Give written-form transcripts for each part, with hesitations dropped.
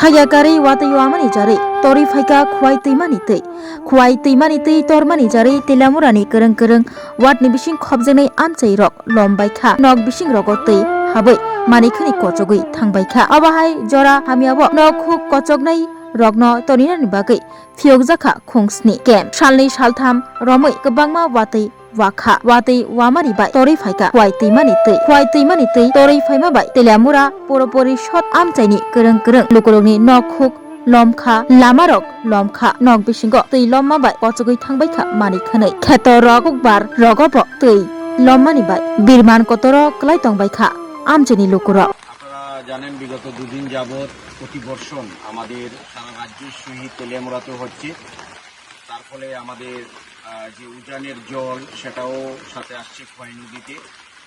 Thaya gari wata yuamani jari tori faika khwai teimani tei tormani jari telamurani kereng wat ni bising khobjenai amchai rok lombaikha nok bising rogo tei habai manikhani kochogui thangbaikha abahai jora hamiabo nok khuk kochognai rogno toninani bagai phiyogjaka khungsni kem salni saltham romoi kwbangma wakha watei wamani bai tori faika khwai teimani tei tori faima bai telamura poropori shot amchaini kereng lukurokni nok khuk lomkha lamarok lomkha nok bisingo tei lomma bai kochogui thangbaikha manikhanai kheto rogok bar rogobo tei lommani bai birman kotoro klai tongbaikha আমচেনি লোকরা। আপনারা জানেন বিগত দুদিন যাবৎ প্রতি বর্ষণ আমাদের সারা রাজ্যের সহিত তেলিয়ামুড়াতে হচ্ছে, তার ফলে আমাদের যে উজানের জল সেটাও সাথে আসছে খোয়াই নদীতে।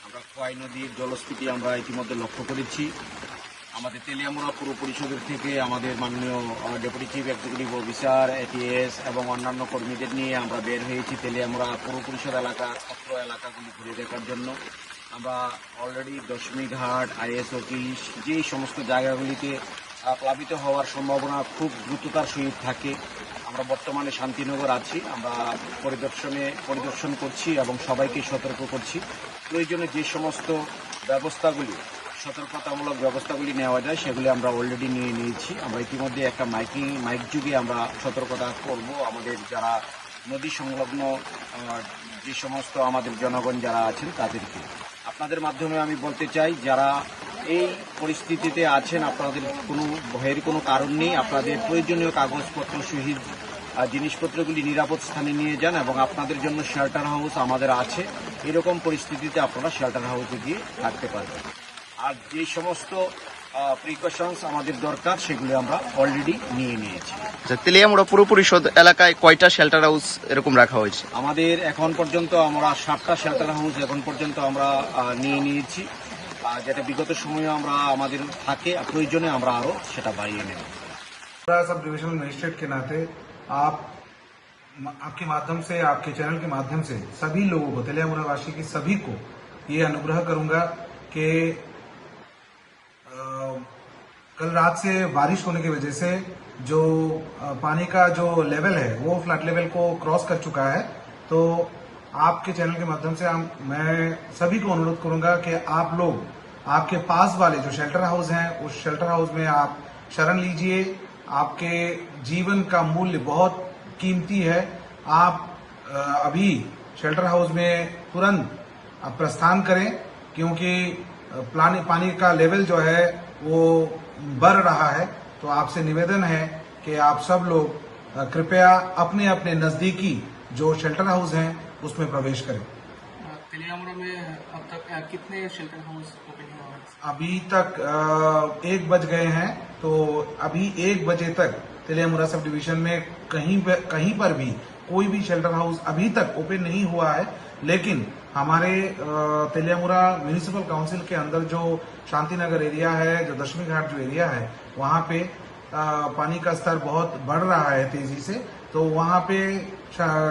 আমরা খোয়াই নদীর জলস্ফীতি আমরা ইতিমধ্যে লক্ষ্য করেছি। আমাদের তেলিয়ামুড়া পৌর পরিষদের থেকে আমাদের মাননীয় deputy chief executive officer ATS এবং অন্যান্য কর্মীদের নিয়ে আমরা বের হয়েছি তেলিয়ামুড়া পৌর পরিষদ এলাকা অত্র এলাকাগুলি ঘুরে দেখার জন্য। আমরা অলরেডি দশমীঘাট আইএস অফিস যেই সমস্ত জায়গাগুলিতে প্লাবিত হওয়ার সম্ভাবনা খুব দ্রুততার সহিত থাকে, আমরা বর্তমানে শান্তিনগর আছি। আমরা পরিদর্শন করছি এবং সবাইকে সতর্ক করছি। প্রয়োজনে যে সমস্ত সতর্কতামূলক ব্যবস্থাগুলি নেওয়া যায় সেগুলি আমরা অলরেডি নিয়ে নিয়েছি। আমরা ইতিমধ্যে একটা মাইক যুগে আমরা সতর্কতা করব আমাদের যারা নদী সংলগ্ন যে সমস্ত আমাদের জনগণ যারা আছেন তাদেরকে। আপনাদের মাধ্যমে আমি বলতে চাই, যারা এই পরিস্থিতিতে আছেন আপনাদের কোনো ভয়ের কোনো কারণ নেই। আপনাদের প্রয়োজনীয় কাগজপত্র সহিত জিনিসপত্রগুলি নিরাপদ স্থানে নিয়ে যান এবং আপনাদের জন্য শেল্টার হাউস আমাদের আছে। এরকম পরিস্থিতিতে আপনারা শেল্টার হাউসে গিয়ে থাকতে পারবেন। আর যে সমস্ত প্রিকশনস আমাদের দরকার সেগুলো আমরা অলরেডি নিয়ে নিয়েছি। তেলিয়ামুড়া পৌর পরিষদ এলাকায় কয়টা শেল্টার হাউস এরকম রাখা হয়েছে? আমাদের এখন পর্যন্ত আমরা 7টা শেল্টার হাউস এখন পর্যন্ত আমরা নিয়ে নিয়েছি, যেটা বিগত সময়ে আমরা আমাদের থাকে, প্রয়োজনে আমরা আরো সেটা বাড়িয়ে নেব। सब डिविजनल मजिस्ट्रेट के नाते आपके माध्यम से, आपके चैनल के माध्यम से सभी लोगों को, तेलियामुड़ा वासी की सभी को ये अनुग्रह करूंगा कि कल रात से बारिश होने की वजह से जो पानी का जो लेवल है वो फ्लड लेवल को क्रॉस कर चुका है। तो आपके चैनल के माध्यम से मैं सभी को अनुरोध करूंगा कि आप लोग आपके पास वाले जो शेल्टर हाउस हैं उस शेल्टर हाउस में आप शरण लीजिए। आपके जीवन का मूल्य बहुत कीमती है। आप अभी शेल्टर हाउस में तुरंत प्रस्थान करें, क्योंकि पानी का लेवल जो है वो बढ़ रहा है। तो आपसे निवेदन है कि आप सब लोग कृपया अपने अपने नजदीकी जो शेल्टर हाउस हैं उसमें प्रवेश करें। तेलियामुड़ा में अब तक कितने शेल्टर हाउस ओपन हुआ है? अभी तक 1 बज गए हैं, तो अभी 1 बजे तक तेलियामुड़ा सब डिवीजन में कहीं पर भी कोई भी शेल्टर हाउस अभी तक ओपन नहीं हुआ है। लेकिन हमारे तेलियामुड़ा म्यूनिसिपल काउंसिल के अंदर जो शांतिनगर एरिया है, जो दशमी घाट जो एरिया है, वहां पे पानी का स्तर बहुत बढ़ रहा है तेजी से। तो वहां पे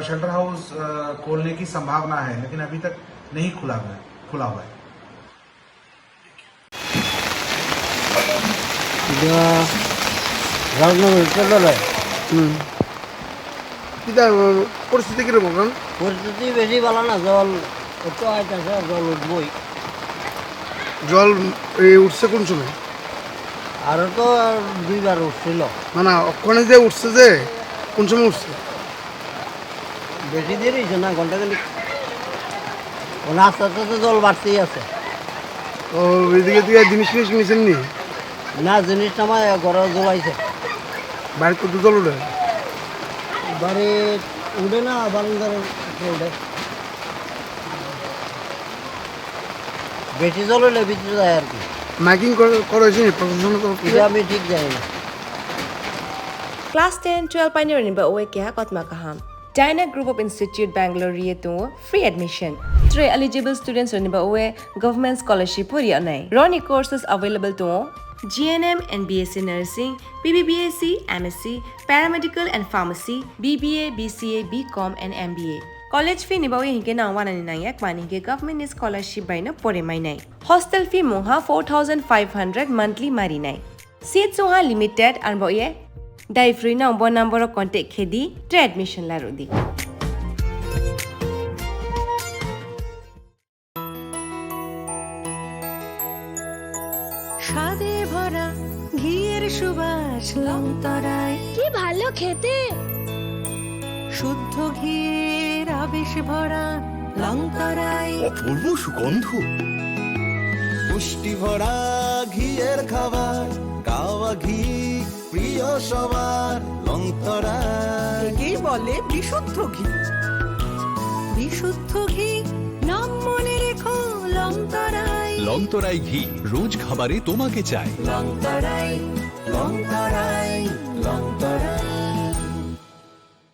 शेल्टर हाउस खोलने की संभावना है, लेकिन अभी तक नहीं खुला हुआ है। পরিস্থিতি কিরকম? পরিস্থিতি বেশি ভালো না, জল একটু আইতেছে, জল উঠবই। জল উঠছে কোন সময়? আরো তো 2বার উঠছিল। না ওখানে যে উঠছে যে কোন সময় উঠছে? বেশি দেরি হয়েছে না, ঘন্টা খানিক। আস্তে আস্তে তো জল বাড়তেই আছে। ও এদিকে দিয়ে জিনিস নিয়েছেন নি? না, জিনিসটা আমার ঘরে জ্বলাইছে। বাড়ির কত জল উঠে? বাড়ি উঠে না, বারান্দার উঠে। বেশি জল হলে ভিতরে যায় আর কি। মাইকিং করা হয়েছে প্রশাসনের তরফ থেকে? আমি ঠিক জানি না। Class 10-12 pioneering ba oe kya kotma kaham. Dyna Group of Institute Bangalore to free admission. 3 eligible students ba oe government scholarship hori anai. Roni courses available to GNM and BSc Nursing, BBBSc, MSc, Paramedical and Pharmacy, BBA, BCA, BCom and MBA. College fee ni ba oe hinke na 199 mani ke government scholarship by na pore mai nai. Hostel fee moha 4500 monthly mari nai. Seat Soha Limited and Boye. Dai free number of contact Kedi, trade admission la Rudi. স্বাদে ভরা ঘিয়ের সুবাস লংতরায় কি ভালো খেতে, শুদ্ধ ঘিয়ের আবেশ ভরা লংতরায় অপূর্ব সুগন্ধ, পুষ্টি ভরা ঘিয়ের খাবার, গাওয়া ঘি প্রিয় সবার লংতরায়। কি বলে বিশুদ্ধ ঘি, বিশুদ্ধ ঘি নাম মনে রেখো লংতরায়। লংতরাই ঘি রোজ খাবারে তোমাকে চাই। লংতরায় লংতরায় লংতরায়।